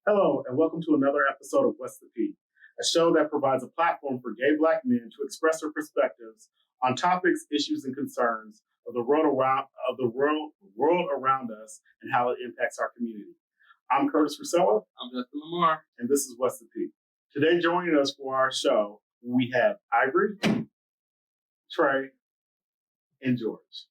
Hello, and welcome to another episode of What's the P, a show that provides a platform for gay Black men to express their perspectives on topics, issues, and concerns of the world around us and how it impacts our community. I'm Curtis Rusella. I'm Justin Lamar. And this is What's the P. Today, joining us for our show, we have Ivory, Trey, and George.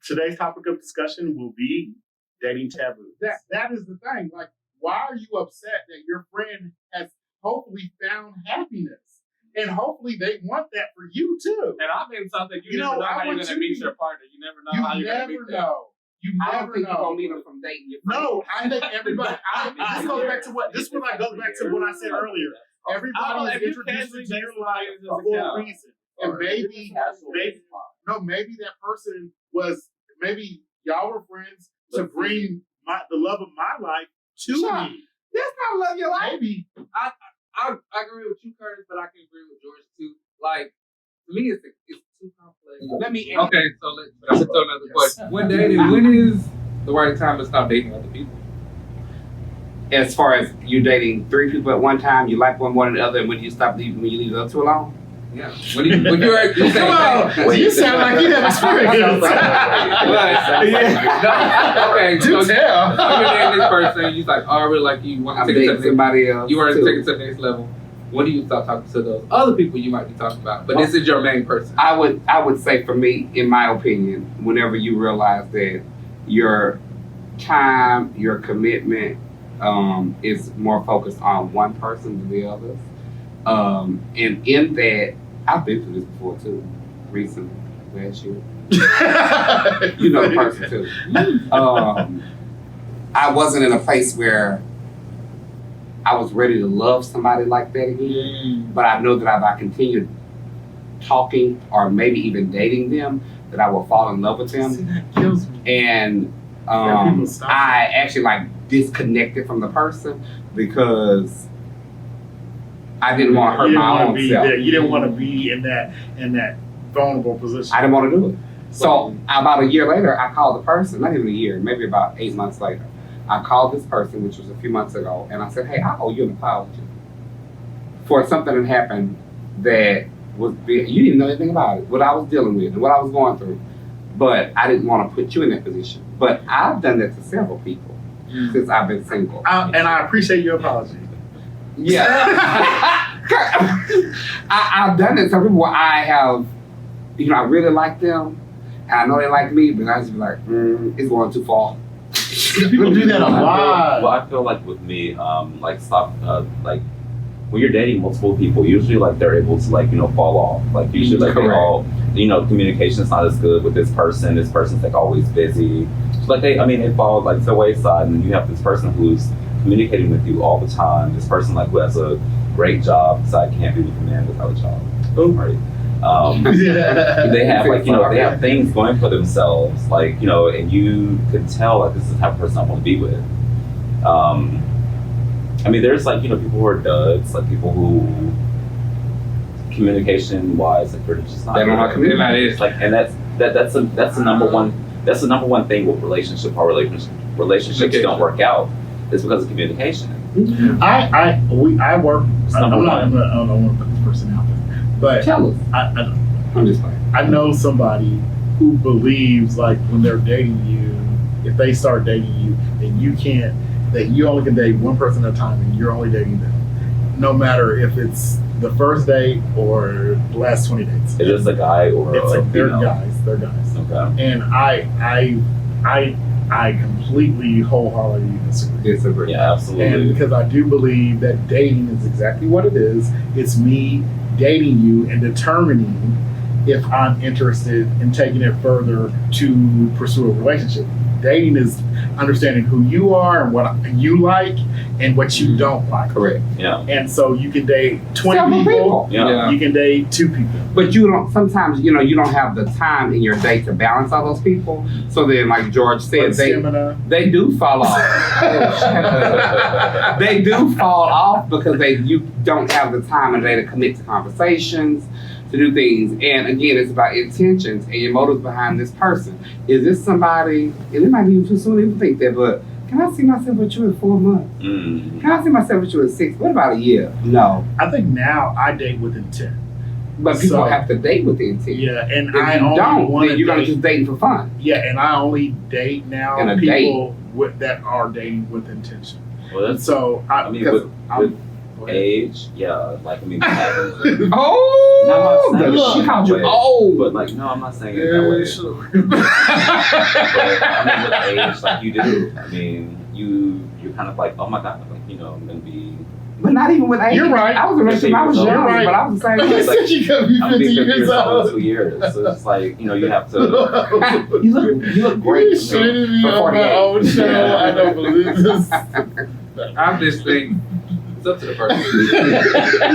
Today's topic of discussion will be dating taboos. That is the thing. Like, why are you upset that your friend has hopefully found happiness? And hopefully they want that for you too. And I mean something, you never know how you're going to meet your partner. You never know how you're going to meet them. You I never don't think know. you're going to meet them from dating your friend. No, I think everybody. This goes back to what I said earlier. Everybody is introduced to your life for a reason. And maybe that person was, maybe y'all were friends to bring the love of my life to me. That's not love your life. Maybe. I agree with you, Curtis, but I can agree with George too. Like, to me, it's too complex. Let me answer. Okay, so let's throw another question. When is the right time to stop dating other people? As far as you dating 3 people at one time, you like one more than the other, and when you leave the other 2 alone? Yeah. When you Come on, you sound like you have experience. Okay, Do tell. You're dating this person, you're like, oh, I really like you. You want to take it to somebody else. You want to take it to the next level. When do you start talking to those other people you might be talking about? But this is your main person. I would say, for me, in my opinion, whenever you realize that your time, your commitment is more focused on one person than the others. And in that, I've been through this before too, recently, last year. You know the person too. I wasn't in a place where I was ready to love somebody like that again, but I know that if I continued talking or maybe even dating them, that I will fall in love with them. See, that kills me. And I actually disconnected from the person because I didn't want to hurt my own self. You didn't want to be in that vulnerable position. I didn't want to do it. So about a year later, I called the person, not even a year, maybe about 8 months later. I called this person, which was a few months ago, and I said, hey, I owe you an apology for something that happened that you didn't even know anything about it, what I was dealing with and what I was going through. But I didn't want to put you in that position. But I've done that to several people since I've been single. And I appreciate your apology. Yeah. I've done it to people where I have, I really like them, and I know they like me, but I just be like, it's going too far. People do that a lot. Well, I feel like with me, when you're dating multiple people, usually they're able to fall off. Usually they all, communication's not as good with this person. This person's always busy. So they fall to the wayside, and then you have this person who's communicating with you all the time. This person who has a great job, so I can't be with a man without a job. Right? They have they have things going for themselves, and you could tell this is the type of person I want to be with. There's people who are duds, people who communication wise, they're just not. They don't know how to communicate. And that's the number one thing with relationships don't work out. It's because of communication. I work. I don't want to put this person out there, but tell us. I'm just playing. I know somebody who believes when they're dating you, if they start dating you, that you only can date one person at a time, and you're only dating them, no matter if it's the first date or the last 20 dates. Is this a guy or it's a they're female? guys. They're guys. Okay. And I completely wholeheartedly disagree. Yeah, absolutely. And because I do believe that dating is exactly what it is. It's me dating you and determining if I'm interested in taking it further to pursue a relationship. Dating is understanding who you are and what you like and what you don't like. Correct. Yeah. And so you can date 20 Several people. Yeah. You can date 2 people. But you don't. Sometimes you don't have the time in your day to balance all those people. So then, like George said, they do fall off. They do fall off because you don't have the time in the day to commit to conversations, to do things. And again, it's about intentions and your motives behind this person. Is this somebody, and it might be too soon to even think that, but Can I see myself with you in 4 months? Mm. Can I see myself with you in 6? What about a year? No. I think now I date with intent. But people So- have to date with the intent. Yeah, and If I you only don't, want then to you're gonna date. just date for fun. Yeah, and I only date now And a people that are dating with intention. Well, And that's so I mean, because with I'm- go ahead. age. Yeah, like I mean, it happens. Oh, No, I'm not saying she called you that. old. But like, no, I'm not saying it that way. sure. But I mean, with age, like you do. I mean, you're kind of like, oh my god, like I'm gonna be. But not even with age. You're right. I was a relationship. I was You're young, right. but I was the same You age. said you could be I'm gonna 50 be 50 years years old in old. 2 years. So it's like, you have to. You look great. You to me. shitting me For on my 48. own show. I don't believe this. I just think it's up to the person.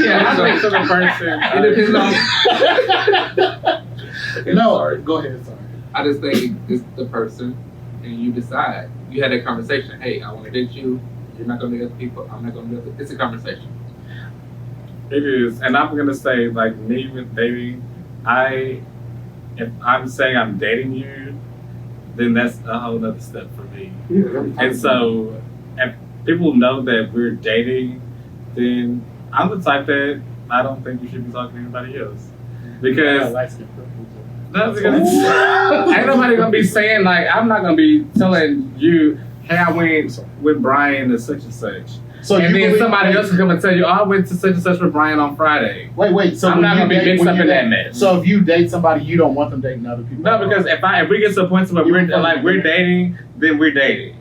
Yeah, I think to the person. It depends on. Okay, No, sorry. go ahead. Sorry. I just think it's the person, and you decide. You had that conversation. Hey, I want to date you. You're not going to date other people. I'm not going to date other. It's a conversation. It is, and I'm gonna say, like me with dating, if I'm saying I'm dating you, then that's a whole other step for me. And so, if people know that we're dating, then I'm the type that I don't think you should be talking to anybody else, because that's because ain't nobody gonna be saying like I'm not gonna be telling you, hey, I went with Brian to such and such. So And you then believe- somebody else will come and tell you, oh, I went to such and such with Brian on Friday. Wait. So I'm when not you gonna be date- mixed when up you in that date- mess. So if you date somebody, you don't want them dating other people. No, because if we get to a point where You we're fucking like we're dating, then we're dating.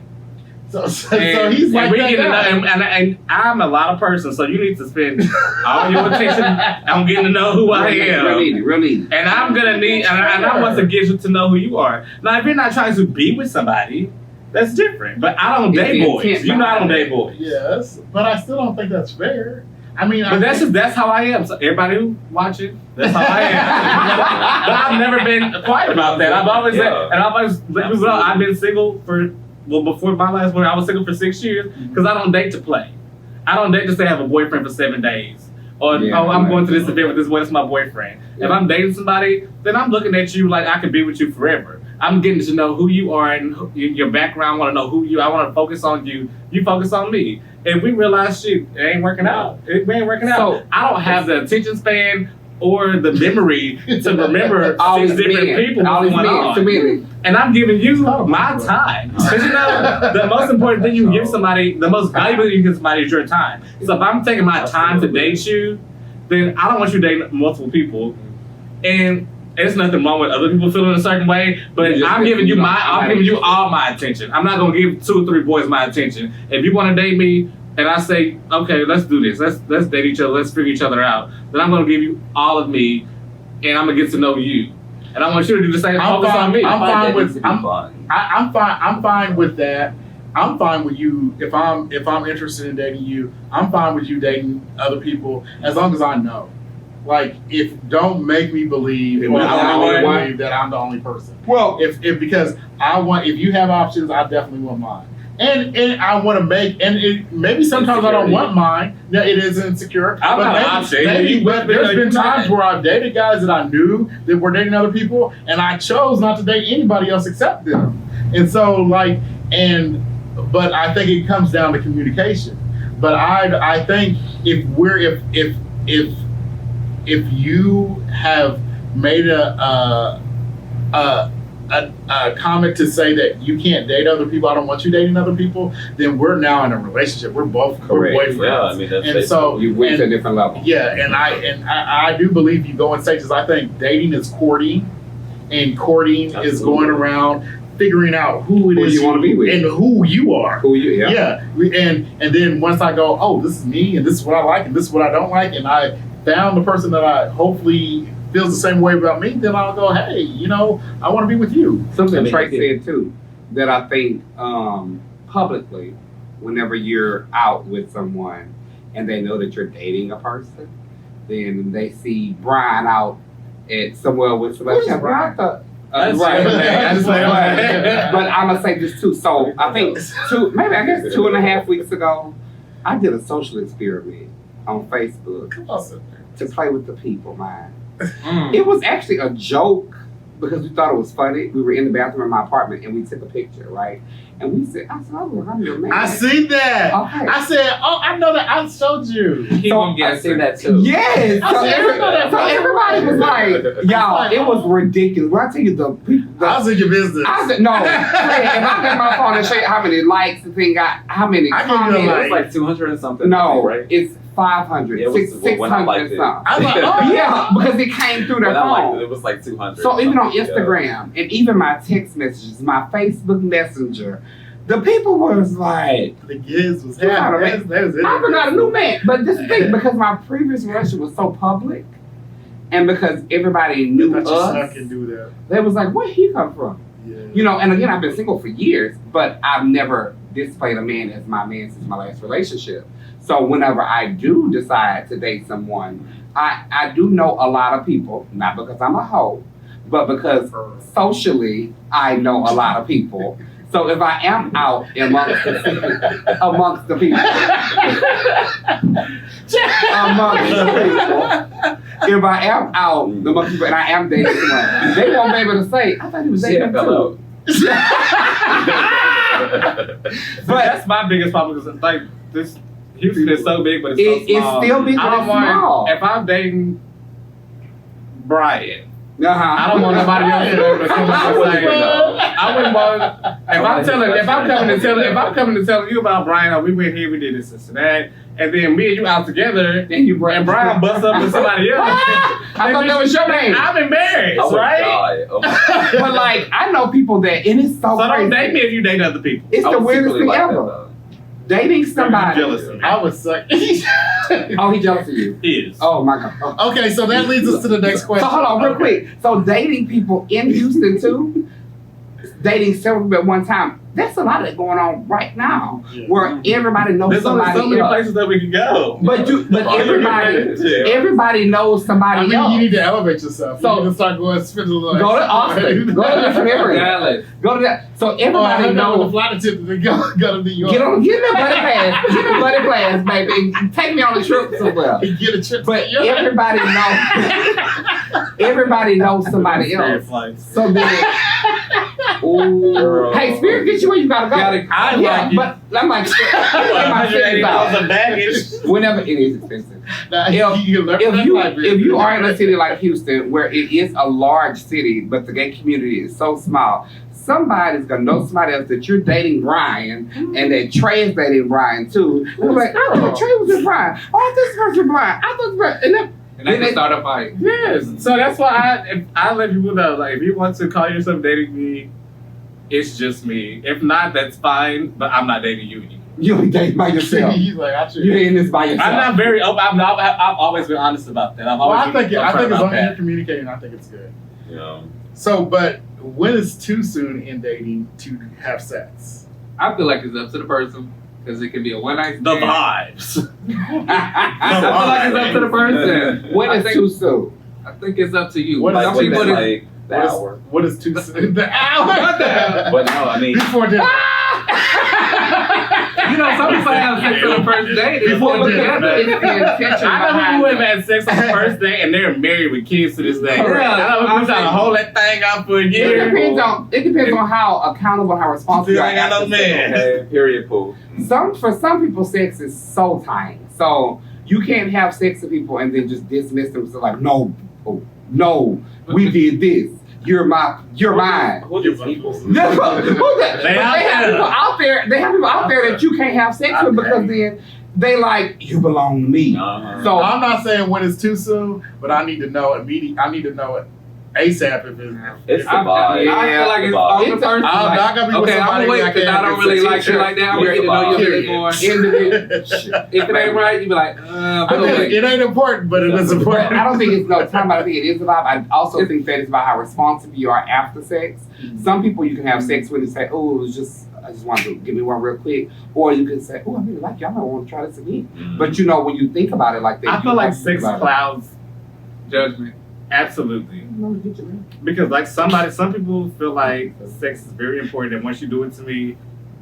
so And, he's like and we that get to know, guy. and I'm a lot of person, so you need to spend all your attention on getting to know who I am. Real easy. And I'm gonna need, and I want to get you to know who you are. Now, if you're not trying to be with somebody, that's different. But I don't It's date the boys. intent You know I don't behind date boys. Yes, but I still don't think that's fair. I mean, But that's how I am. So everybody who watching, that's how I am. But I've never been quiet about that. I've always said, Yeah. and I've always let people know I've been single before my last one, I was single for 6 years because I don't date to play. I don't date to say I have a boyfriend for 7 days. Or, Yeah, I'm right. going to this event with this boy, that's my boyfriend. If I'm dating somebody, then I'm looking at you like I could be with you forever. I'm getting to know who you are and your background. I want to know who you. I want to focus on you. You focus on me. And we realize, shit, it ain't working out. It ain't working out. So- I don't have the attention span or the memory to remember All six these different men, people all these going men, on. too many. And I'm giving you my time. Because the most important thing you can give somebody, the most valuable thing you can give somebody is your time. So if I'm taking my time to date you, then I don't want you to date multiple people. And there's nothing wrong with other people feeling a certain way, but I'm giving you all my attention. I'm not gonna give 2 or 3 boys my attention. If you want to date me, and I say, okay, let's do this. Let's date each other. Let's figure each other out. Then I'm gonna give you all of me, and I'm gonna get to know you. And I want you to do the same. I'm Focus fine- on me. I'm Fine, fine that with- needs to be I'm- fun. I'm fine. I'm fine with that. I'm fine with you if I'm interested in dating you. I'm fine with you dating other people as long as I know. Like, if don't make me believe, or I want to believe that I'm the only person. Well, If because if you have options, I definitely want mine. And I want to make, maybe sometimes I don't want mine. No, it is insecure. I'm but not an maybe, option. maybe, but there's been You're not. times where I've dated guys that I knew that were dating other people, and I chose not to date anybody else except them. And so, but I think it comes down to communication. But I think if you have made a comment to say that you can't date other people, I don't want you dating other people, then we're now in a relationship. We're both Correct. we're boyfriends. Yeah, I mean that's And so you went to a and- different level. yeah, and I do believe you go in stages. I think dating is courting, and courting is Absolutely. going around figuring out who it Who is you wanna be with. and who you are. Who you? Yeah. Yeah, and then once I go, oh, this is me, and this is what I like, and this is what I don't like, and I found the person that I hopefully feels the same way about me, then I'll go, hey, I want to be with you. Something I mean, Trey said too, that I think publicly, whenever you're out with someone and they know that you're dating a person, then they see Brian out at somewhere with somebody. Who's Brian? That's Right. I just say, But I'm gonna say this too. So I think 2.5 weeks ago, I did a social experiment on Facebook Come on, sit there. to play with the people, man. It was actually a joke because we thought it was funny. We were in the bathroom in my apartment and we took a picture, right? And we said, I said, oh, I'm your man. I see that. Okay. I said, oh, I know that. I showed you. Keep So, on I guessing. seen that too. Yes. I So, said, I know that. so everybody was like, y'all, it was ridiculous. When I tell you the people, I was in your business. I said, no, Fred, if I get my phone and show you how many likes the thing got, how many I give you a comments. like. It was like 200 and something. No, right? it's 500, Yeah, it was- when I 600 liked it. something. I was like, oh, Yeah, because it came through their When I liked phone. it, it was like 200. So even on Yeah. Instagram and even my text messages, my Facebook Messenger, the people was like, The kids was You gotta happy. That was it. I forgot a new man. But this thing, because my previous relationship was so public, and because everybody knew I thought you us, snuck and do that. they was like, where he come from? Yeah. You know, and again, I've been single for years, but I've never displayed a man as my man since my last relationship. So whenever I do decide to date someone, I do know a lot of people, not because I'm a hoe, but because socially I know a lot of people. So if I am out amongst the people, amongst the people, if I am out amongst people and I am dating someone, they won't be able to say, I thought he was dating too. But that's my biggest problem because like this Houston is so big, but it's so It's small. still big, I but don't it's want small. if I'm dating Brian. I I don't want nobody else to be able to come up and say. know. I wouldn't want. If I'm coming to tell you about Brian, oh, we went here, we did this and that, and then me and you out together, Then you and Brian busts up with somebody else. I thought that was your name. I'm embarrassed, I would right? die. Oh my But like, I know people that, and it's so So crazy. don't date me if you date other people. It's I the was weirdest secretly thing like that, ever. though. Dating You're somebody. jealous of me. I was suck. Oh, he jealous of you. He is. Oh my god. Okay, so that leads us to the next question. So hold on, real quick. So dating people in Houston too, dating several people at one time. That's a lot of that going on right now, Yeah. where everybody knows There's only somebody so many else. places that we can go. But everybody knows somebody I mean, else. you need to elevate yourself. So- you need to start going spend a little. Go to Austin. Go to different areas. Dallas. Go to that. So Oh, I everybody heard that with the knows. flight attendant to go to New York. Get me a buddy pass. Get me a buddy pass, baby. And take me on a trip somewhere. Get a trip. But to New York. everybody knows somebody Spirit else. flights. So then, ooh. Hey, Spirit, get you where you gotta go. I yeah, like it. but I'm like, get my cities $180 out. of baggage. Whenever it is expensive. Nah, If- you learn that library. If you are in a city like Houston, where it is a large city, but the gay community is so small, somebody's gonna know somebody else that you're dating Brian, and that Trey is dating Brian too. And they're like, I thought Trey was with Brian. Oh, I thought this person Brian. I thought this person. And then, And they can start a fight. Yes. So that's why I let people know, like, if you want to call yourself dating me, it's just me. If not, that's fine, but I'm not dating you anymore. you ain't dating by yourself. He's like, I should. You're in this by yourself. I'm not very open. I've always been honest about that. I've Well, always I think been as upfront long about as you're that. communicating, I think it's good. You know. So, but when is too soon in dating to have sex? I feel like it's up to the person because it can be a one night The stand. vibes. I feel like it's up to the person. When I is think- too soon? I think it's up to you. What Some is- people what is- Like the What is- hour. What is too soon? The hour. What the hell? But no, I mean, Before dinner. you know, some people have sex on the first date. Before It's dinner. together. It's the intention I know people behind who have it. had sex on the first day and they're married with kids to this day. Yeah, I know people trying to I hold that thing out for a It year. depends on how accountable, how responsible you Still are. ain't got no after sex. man. okay, period, pool. For some people, sex is soul tying. So you can't have sex with people and then just dismiss them. So like, no, we did this. You're mine. Who these people? Who's that? But they have people out there. They have people out there that you can't have sex with because then they like you belong to me. Uh-huh. So I'm not saying when it's too soon, but I need to know immediately. I need to know it ASAP if it's. It's the I vibe. feel like it's on the It's a- person. I'm like, not gonna be with okay, I'm somebody gonna wait that because I can't don't get really sex. like you like that. I'm gonna get to know you a little bit more. If it ain't right, you be like, I but think wait. it ain't important, but it is But important. I don't think it's no time. I think it is a vibe. I also think that it's about how responsive you are after sex. Some people you can have sex with and say, "Oh, it was just I just wanted to give me one real quick," or you can say, "Oh, I really like you. I might want to try this again." Mhm. But you know, when you think about it like that, I you feel like have to think sex about it. clouds Judgment. absolutely. Because like some people feel like sex is very important, and once you do it to me,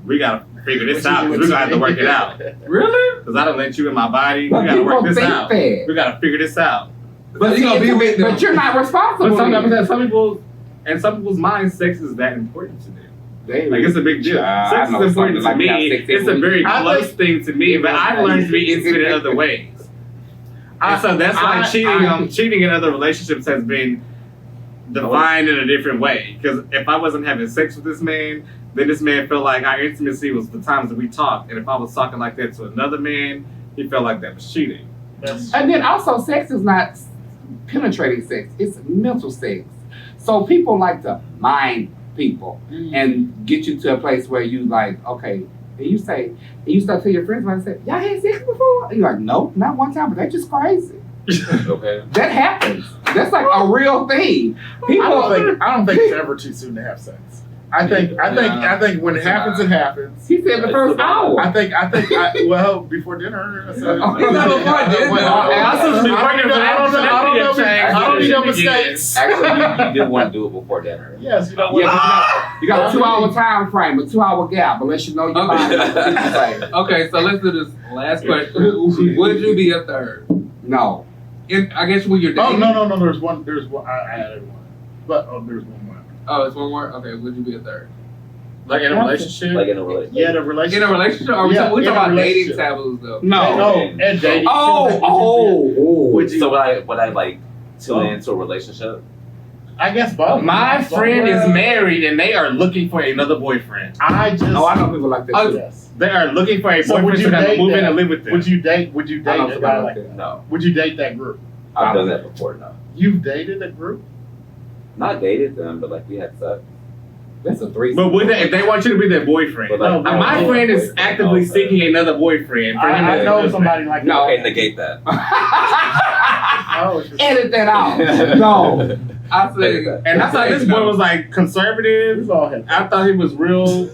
we gotta figure this out because we're gonna have to work it out. Really? Because I don't let you in my body. We But gotta work people this think out. that. We gotta figure this out. But you gonna be with them. But you're not responsible. But then. some people And some people's minds, sex is that important to them. Like it's a big deal. Sex is important to me. It's a very close thing to me, but I've learned to be intimate in other ways. And so that's why cheating in other relationships has been defined in a different way. Because if I wasn't having sex with this man, then this man felt like our intimacy was the times that we talked. And if I was talking like that to another man, he felt like that was cheating. And then also, sex is not penetrating sex; it's mental sex. So people like to mind people and get you to a place where you like, okay, and you start to your friends, like, say, y'all had sex before? And you're like, nope, not one time, but that's just crazy. Okay. That happens. That's like a real thing. People, I don't think it's ever too soon to have sex. I think when it happens, it happens. He said the first hour. I think, well, before dinner. So, Before dinner. I don't need no mistakes. Actually, you do want to do it before dinner. Yes, you know Yeah, what? you got a 2-hour time frame, a 2-hour gap, unless you know your body. Okay, so let's do this last question. Would you be a third? No. I guess when you're dating. Oh no. There's one. I added one, but there's one more. Oh, it's one more. Okay, would you be a third? Like in a relationship? Like in a relationship. Yeah, the relationship. In a relationship? Or we Yeah, talking in a about dating relationship. taboos though? No, and dating. Would you, so would I like tune into a relationship? I guess both. My friend is married and they are looking for another boyfriend. I just. Oh, I know people like that too. Yes. They are looking for a So boyfriend would you to date move in that? and live with them. Would you date I know a guy somebody like like that? No. Would you date that group? I've done that before, no. You've dated a group? Not dated them, but like we had sex. That's a threesome. But if they want you to be their boyfriend, But like, my friend is actively seeking another boyfriend. For him I to know live somebody like No. that. Okay, negate that. Oh, it's just- Edit that out. No. I say, And I thought this boy was like conservative. We've all had that. I thought he was real.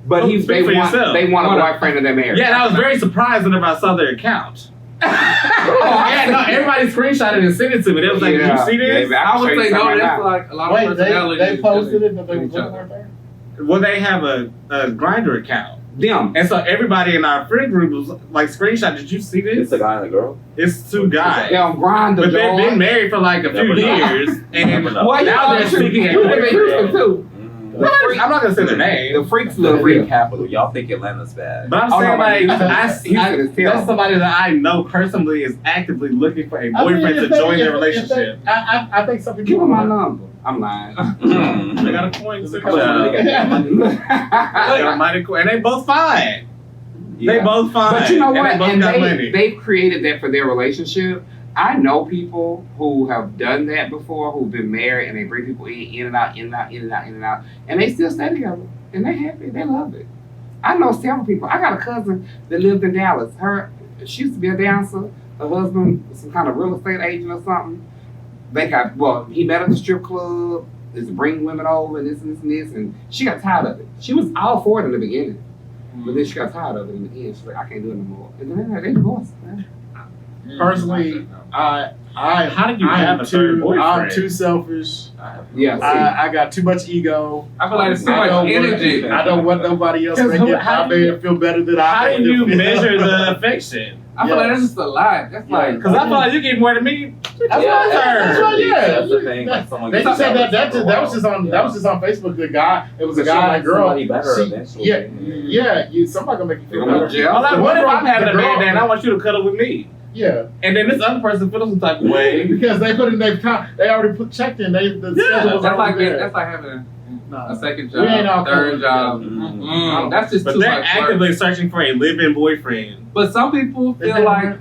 But Speak for yourself. they want a boyfriend and they're married. Yeah, and I was very surprised whenever I saw their account. Oh, yeah, no, everybody screenshotted and sent it to me. They was like, Yeah. "Did you see this?" Yeah, I would say no. Right That's now. like a lot of Wait, personalities. they posted it that they with was each looking other. for there? Well, they have a Grinder account, Them. and so everybody in our friend group was like, "Screenshot, did you see this?" It's a guy and a girl. It's two guys, They're on Grindr, but they've been George. married for like a few Never know. years, and Never know. Well, now they're speaking. You live in Houston too. I'm not gonna say their name. The freaks The live free here. capital. Y'all think Atlanta's bad. But I'm Oh, saying no, like but that's somebody that I know personally is actively looking for a boyfriend to join their relationship. I think some people. Give them my number. I'm lying. They got a point. How much money they got? They got a mighty cool, and they both fine. They both fine. But you know what? And they both And got money. they've created that for their relationship. I know people who have done that before, who've been married, and they bring people in and out, in and out, in and out, in and out, and they still stay together, and they're happy. They love it. I know several people. I got a cousin that lived in Dallas. She used to be a dancer. Her husband was some kind of real estate agent or something. He met at the strip club. Is bring women over and this and this and this, and she got tired of it. She was all for it in the beginning, but then she got tired of it in the end. She's like, I can't do it no more. And then they divorced. Man. Personally, how did you have a third boyfriend? I'm too selfish. Yeah. I got too much ego. I feel like it's too I much don't energy. I don't want nobody else to Because get how my do you- man feel better than I How want do to you feel. measure the affection? I feel like that's just a lie. That's Yeah. like Because I feel like you get more than me. That's right, yeah. That's the thing. Like someone They gets just said out that for a that was while. just on Facebook. The guy, it was a But guy she and a likes girl. somebody better She- eventually. Somebody gonna make you feel You're better. gonna Well, like, The what if one I'm having a the bad girl- day and I want you to cuddle with me? Yeah, And then this other person feels some type of way. because they put in their time. They already checked in. The schedule was that's like already there. that's like having Nah. a second We ain't all job, third covered. job. Mm. That's just But too they're much work. actively searching for a live-in boyfriend. But some people They feel like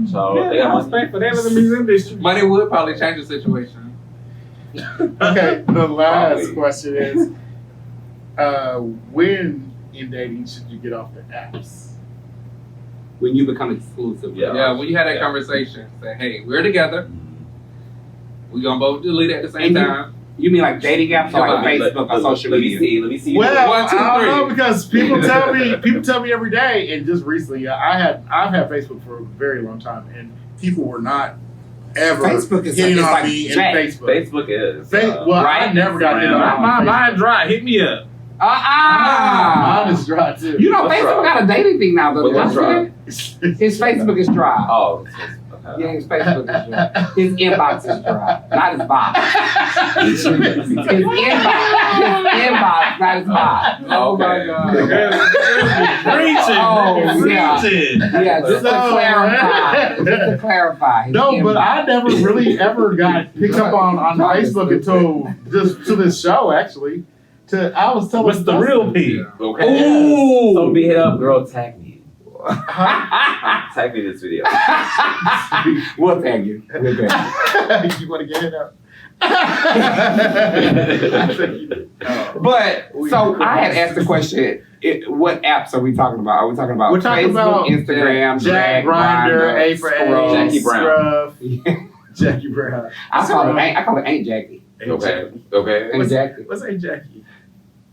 So Yeah, they I got money. respect for them in the music industry. money would probably change the situation. Okay, the last Probably. question is, when in dating should you get off the apps? When you become exclusive. Yeah. Yeah, when you had that Yeah. conversation, say, hey, we're together. We gonna both delete at the same And time. You mean like dating apps or like Let- Facebook or social Let me media? see. Let me see. Well, 1, 2, I don't 3. know because people tell me every day, and just recently, I've had Facebook for a very long time, and people were not ever Facebook is hitting it's on like me in Jack. Facebook. Facebook is. Well, Right? I never got hit Instagram. on. Mine dry. Hit me up. Mine is dry too. You know, What's Facebook wrong? got a dating thing now, though. What's Did you see wrong? that? His Facebook is dry. Oh, Yeah, his Facebook is dry. His inbox is dry, not his box. His inbox, not his box. Oh my God. Preaching. Oh, yeah. Preaching. Yeah, just to clarify. his No, but inbox. I never really ever got picked up on Facebook until just to this show, actually. I was telling What's the real P? Okay. Ooh. So be hit up, girl. Tag me. Huh? Tag me this video. We'll tag you. We'll tag you. You want to get it up? But so I had asked the question: what apps are we talking about? Are we talking about We're talking Facebook, about Instagram, Jack, Grindr, A for Scrub? A, Jackie Brown. Scruff, Jackie Brown. I call it Ain't Jackie. Okay. Okay. Ain't Jackie. What's A Jackie?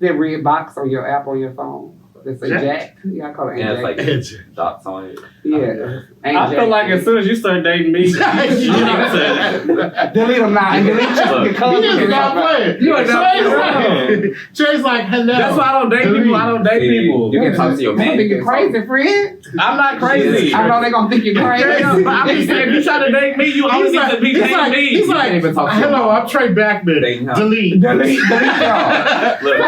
That red box on your app on your phone. That say Jack? Jack. Yeah, I call it Ain't Yeah, it's Jackie. like A Jackie. dots on it. Yeah. Ain't I feel like Jackie. as soon as you start dating me, you know what I'm saying? Delete them now and delete your He cousin. is not playing. You are not Trey's Trey's like, hello. That's why I don't date people. I don't date people. You can talk to your You man. think you're crazy, friend? I'm not crazy. I know they're gonna think you're crazy. But I'm just saying, if you try to date me, you always need to be dating me. He's like, can't even talk to your hello, mom. I'm Trey Backman. Dating him. Delete. Delete y'all. Look,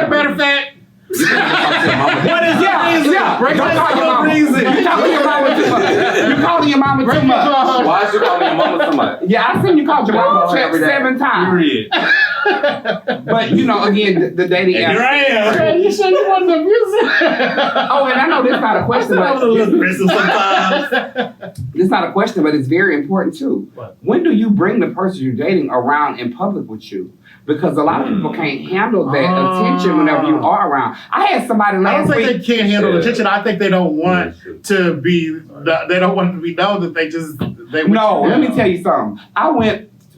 Matter of fact, you can talk to your mama. What is your reason? Yeah. break Don't my call your phone. mama. reason. You talking to your mama too much. You calling your mama too much. Why is you calling your mama so much? Yeah, I seen you call your mama every day. 7 times. Period. But you know, again, the dating And app. here I am. Trey, you sure you wanted to abuse it? Oh, and I know this is not a question, I was a but little aggressive sometimes. it's not a question, but it's very important too. What? When do you bring the person you're dating around in public with you? Because a lot of people can't handle that attention whenever you are around. I had somebody I don't last think week. they can't handle Yeah. attention. I think they don't want to be. They don't want to be known that they just. They No, let me tell you something.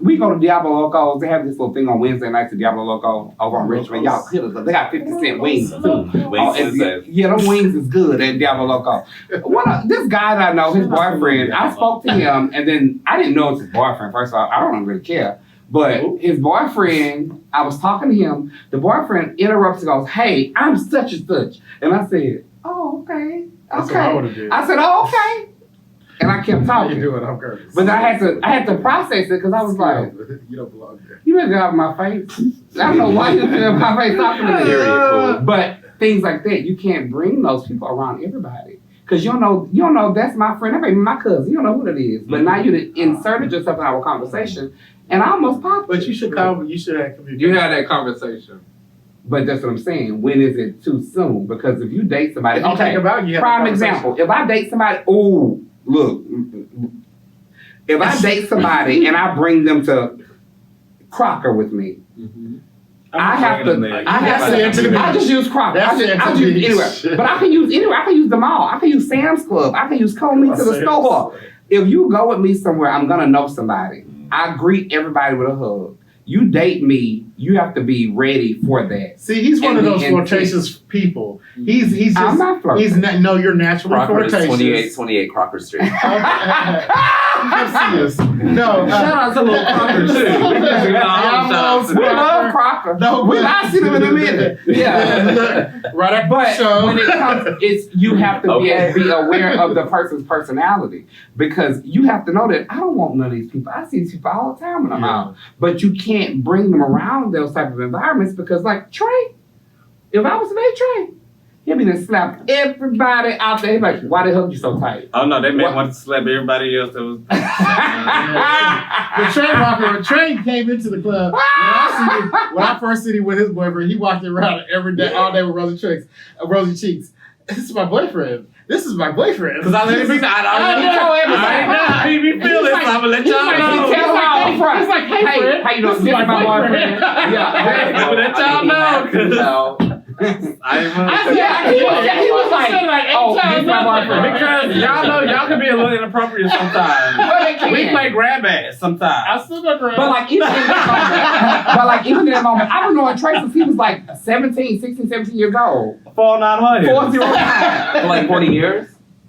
We go to Diablo Locos. They have this little thing on Wednesday nights at Diablo Loco over on Richmond. Y'all hit us up. They got 50-cent wings too. Wings and yeah, them wings is good at Diablo Loco. This guy that I know, his boyfriend, I spoke to him and then I didn't know it was his boyfriend. First of all, I don't really care. But his boyfriend, I was talking to him, the boyfriend interrupts and goes, "Hey, I'm such and such." And I said, "Oh, okay. That's what I Okay." would've did. I said, "Oh, okay." And I kept How you talking. doing? I'm Curtis. But I had to process it because I was like, you don't belong there. you better get out of my face. I don't know why you in my face talking to me. Period, cool. But things like that, you can't bring those people around everybody. Because you don't know that's my friend, that may be my cousin. You don't know who that is. But now you done inserted yourself in our conversation and I almost popped. But you should come. You should have communication. You had that conversation. But that's what I'm saying. When is it too soon? Because if you date somebody, If you think about it, you have prime a conversation. example. If I date somebody, look. If I date somebody and I bring them to Crocker with me, I have to. I just use Crocker. I just use anywhere. But I can use anywhere. I can use the mall. I can use Sam's Club. I can use Call Me to the store. If you go with me somewhere, I'm gonna know somebody. I greet everybody with a hug. You date me, you have to be ready for that. See, he's one of And those the flirtatious people. He's just. I'm not flirting. No, you're naturally Crocker is flirtatious. 28 Crocker Street. Come see us. No. Shout out to Little Crocker too. We love Crocker. No, we I see them in a minute. Yeah. Right after the But show. when it comes, you have to be aware of the person's personality because you have to know that I don't want none of these people. I see these people all the time when I'm out, but you can't bring them around those type of environments because, like Trey, if I was to date Trey, he'd be done slap everybody out there. He'd be like, "Why they hug you so tight?" Oh no, they may want to slap everybody else that was. The Trey came into the club. When I first seen him with his boyfriend, he walked around every day, all day with rosy cheeks. This is my boyfriend. This is my boyfriend. Because I let him be. I know how he be feeling, so I'm gonna let y'all know. He tells her up front. He's like, hey, friend, how you doing? this is This is my my boyfriend. boyfriend. Yeah. I'm gonna let y'all know. 'Cause I He was like, "Oh, this is my boyfriend." Because y'all know y'all can be a little inappropriate sometimes. But they can. We play grab ass sometimes. I still got grab. But even in that moment, I've been knowing Trey since he was like 17 years old. 4900. 409. For like 40 years?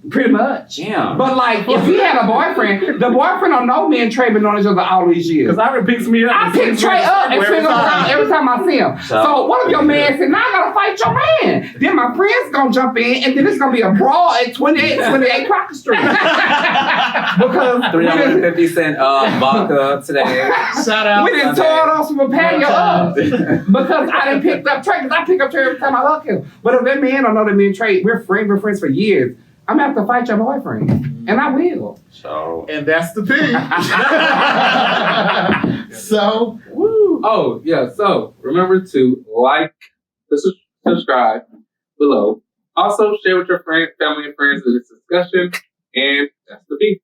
Pretty much. Damn. But like, if he had a boyfriend, the boyfriend don't know me and Trey been on each other all these years. Because Ivory picks me up. I pick Trey up and swing him around every time I see him. So what if your man said, "Now I gotta fight your man"? Then my friends gonna jump in, and then it's gonna be a brawl at 28 Crocker Street. Because $3.50 vodka today. Shout out. we didn't tore it off from a patio up because I didn't pick up Trey. Because I pick up Trey every time I hug him. But if that man don't know that me and Trey, we're friends for years. I'm gonna have to fight your boyfriend, and I will. So And that's the thing. So, woo. Oh, yeah. So remember to like, subscribe below. Also, share with your family and friends of this discussion. And that's the beat.